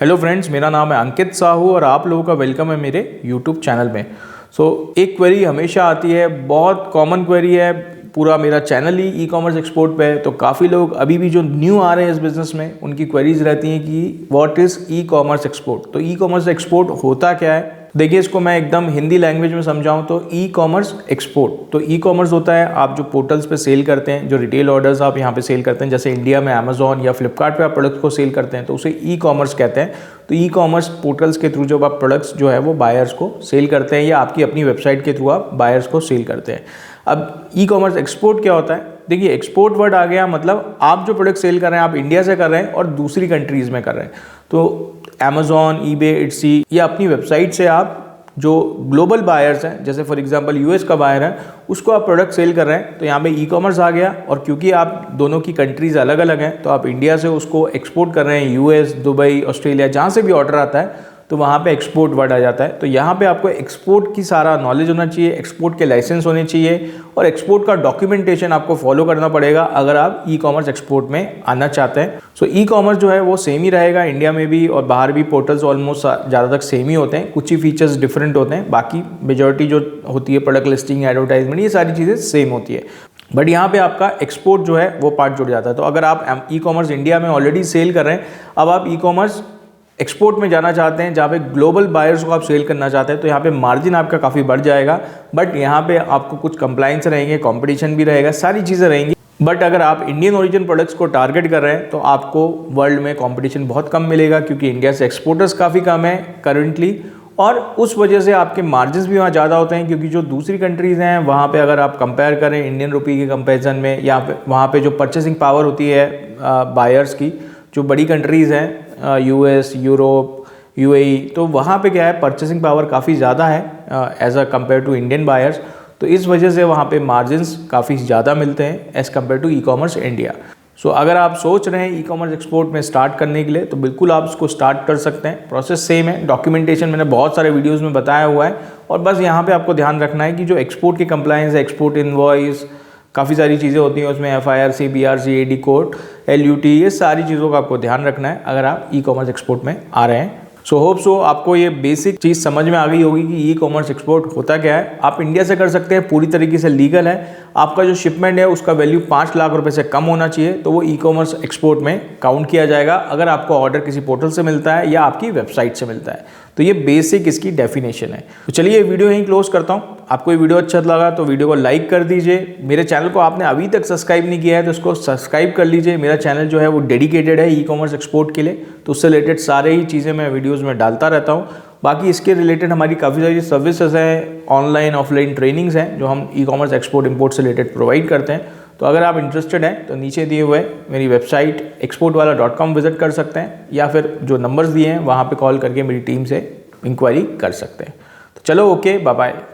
Hello friends, मेरा नाम है अंकित साहू और आप लोगों का वेलकम है मेरे यूट्यूब चैनल में। एक क्वेरी हमेशा आती है, बहुत कॉमन क्वेरी है। पूरा मेरा चैनल ही ई कॉमर्स एक्सपोर्ट पे है, तो काफ़ी लोग अभी भी जो न्यू आ रहे हैं इस बिज़नेस में, उनकी क्वेरीज रहती हैं कि what is E commerce export. तो ई कॉमर्स एक्सपोर्ट होता क्या है? देखिए, इसको मैं एकदम हिंदी लैंग्वेज में समझाऊं तो ई कॉमर्स एक्सपोर्ट, तो ई कॉमर्स होता है आप जो पोर्टल्स पे सेल करते हैं, जो रिटेल ऑर्डर्स आप यहाँ पे सेल करते हैं, जैसे इंडिया में अमेजॉन या फ्लिपकार्ट पे आप प्रोडक्ट्स को सेल करते हैं तो उसे ई कॉमर्स कहते हैं। तो ई कॉमर्स पोर्टल्स के थ्रू जब आप प्रोडक्ट्स जो है वो बायर्स को सेल करते हैं या आपकी अपनी वेबसाइट के थ्रू आप बायर्स को सेल करते हैं। अब ई कॉमर्स एक्सपोर्ट क्या होता है? देखिए, एक्सपोर्ट वर्ड आ गया, मतलब आप जो प्रोडक्ट सेल कर रहे हैं आप इंडिया से कर रहे हैं और दूसरी कंट्रीज़ में कर रहे हैं। तो अमेजॉन, ईबे, इट्सी या अपनी वेबसाइट से आप जो ग्लोबल बायर्स हैं, जैसे फॉर एग्जांपल यूएस का बायर है, उसको आप प्रोडक्ट सेल कर रहे हैं तो यहाँ पे ई कॉमर्स आ गया। और क्योंकि आप दोनों की कंट्रीज़ अलग अलग हैं तो आप इंडिया से उसको एक्सपोर्ट कर रहे हैं यूएस, दुबई, ऑस्ट्रेलिया, जहाँ से भी ऑर्डर आता है तो वहाँ पे एक्सपोर्ट वर्ड आ जाता है। तो यहाँ पे आपको एक्सपोर्ट की सारा नॉलेज होना चाहिए, एक्सपोर्ट के लाइसेंस होने चाहिए और एक्सपोर्ट का डॉक्यूमेंटेशन आपको फॉलो करना पड़ेगा अगर आप ई कॉमर्स एक्सपोर्ट में आना चाहते हैं। ई कॉमर्स जो है वो सेम ही रहेगा इंडिया में भी और बाहर भी। पोर्टल्स ऑलमोस्ट ज़्यादातर सेम ही होते हैं, कुछ ही फीचर्स डिफरेंट होते हैं, बाकी मेजॉरिटी जो होती है प्रोडक्ट लिस्टिंग, एडवर्टाइजमेंट, ये सारी चीज़ें सेम होती है। बट यहाँ पे आपका एक्सपोर्ट जो है वो पार्ट जुड़ जाता है। तो अगर आप ई कॉमर्स इंडिया में ऑलरेडी सेल कर रहे हैं, अब आप ई कॉमर्स एक्सपोर्ट में जाना चाहते हैं जहाँ पे ग्लोबल बायर्स को आप सेल करना चाहते हैं, तो यहाँ पे मार्जिन आपका काफ़ी बढ़ जाएगा। बट यहाँ पे आपको कुछ कंप्लाइंस रहेंगे, कंपटीशन भी रहेगा, सारी चीज़ें रहेंगी। बट अगर आप इंडियन ओरिजिन प्रोडक्ट्स को टारगेट कर रहे हैं तो आपको वर्ल्ड में कंपटीशन बहुत कम मिलेगा, क्योंकि इंडिया से एक्सपोर्टर्स काफ़ी कम है करंटली, और उस वजह से आपके मार्जिन्स भी वहाँ ज़्यादा होते हैं। क्योंकि जो दूसरी कंट्रीज़ हैं वहाँ पे अगर आप कंपेयर करें इंडियन रुपी के कंपेरिजन में, या वहाँ पे जो परचेसिंग पावर होती है बायर्स की, जो बड़ी कंट्रीज़ हैं यूएस, यूरोप, यूएई, तो वहाँ पे क्या है, परचेसिंग पावर काफ़ी ज़्यादा है as a compare to Indian buyers. तो इस वजह से वहाँ पे मार्जिन्स काफ़ी ज़्यादा मिलते हैं as compare to e commerce India. अगर आप सोच रहे हैं ई कॉमर्स एक्सपोर्ट में स्टार्ट करने के लिए तो बिल्कुल आप इसको स्टार्ट कर सकते हैं। प्रोसेस सेम है, डॉक्यूमेंटेशन मैंने बहुत सारे वीडियोज़ में बताया हुआ है, और बस यहाँ पर आपको ध्यान रखना है कि जो एक्सपोर्ट की कंप्लाइंस है, एक्सपोर्ट इनवॉइस, काफ़ी सारी चीज़ें होती हैं उसमें, FIRC, BRC, AD code, LUT, ये सारी चीज़ों का आपको ध्यान रखना है अगर आप ई कॉमर्स एक्सपोर्ट में आ रहे हैं। होप आपको ये बेसिक चीज़ समझ में आ गई होगी कि ई कॉमर्स एक्सपोर्ट होता क्या है। आप इंडिया से कर सकते हैं, पूरी तरीके से लीगल है। आपका जो शिपमेंट है उसका वैल्यू 5 लाख रुपए से कम होना चाहिए, तो वो ई कॉमर्स एक्सपोर्ट में काउंट किया जाएगा अगर आपको ऑर्डर किसी पोर्टल से मिलता है या आपकी वेबसाइट से मिलता है। तो ये बेसिक इसकी डेफिनेशन है। तो चलिए ये वीडियो यहीं क्लोज करता हूँ। आपको ये वीडियो अच्छा लगा तो वीडियो को लाइक कर दीजिए। मेरे चैनल को आपने अभी तक सब्सक्राइब नहीं किया है तो इसको सब्सक्राइब कर लीजिए। मेरा चैनल जो है वो डेडिकेटेड है ई कॉमर्स एक्सपोर्ट के लिए, तो उससे रिलेटेड सारे ही चीज़ें मैं वीडियोज़ में डालता रहता हूँ। बाकी इसके रिलेटेड हमारी काफ़ी सारी सर्विसेज हैं, ऑनलाइन ऑफलाइन ट्रेनिंग्स हैं जो हम ई कॉमर्स एक्सपोर्ट इंपोर्ट से रिलेटेड प्रोवाइड करते हैं। तो अगर आप इंटरेस्टेड हैं तो नीचे दिए हुए मेरी वेबसाइट exportwala.com विजिट कर सकते हैं, या फिर जो नंबर्स दिए हैं वहाँ पे कॉल करके मेरी टीम से इंक्वायरी कर सकते हैं। तो चलो, ओके, बाय बाय।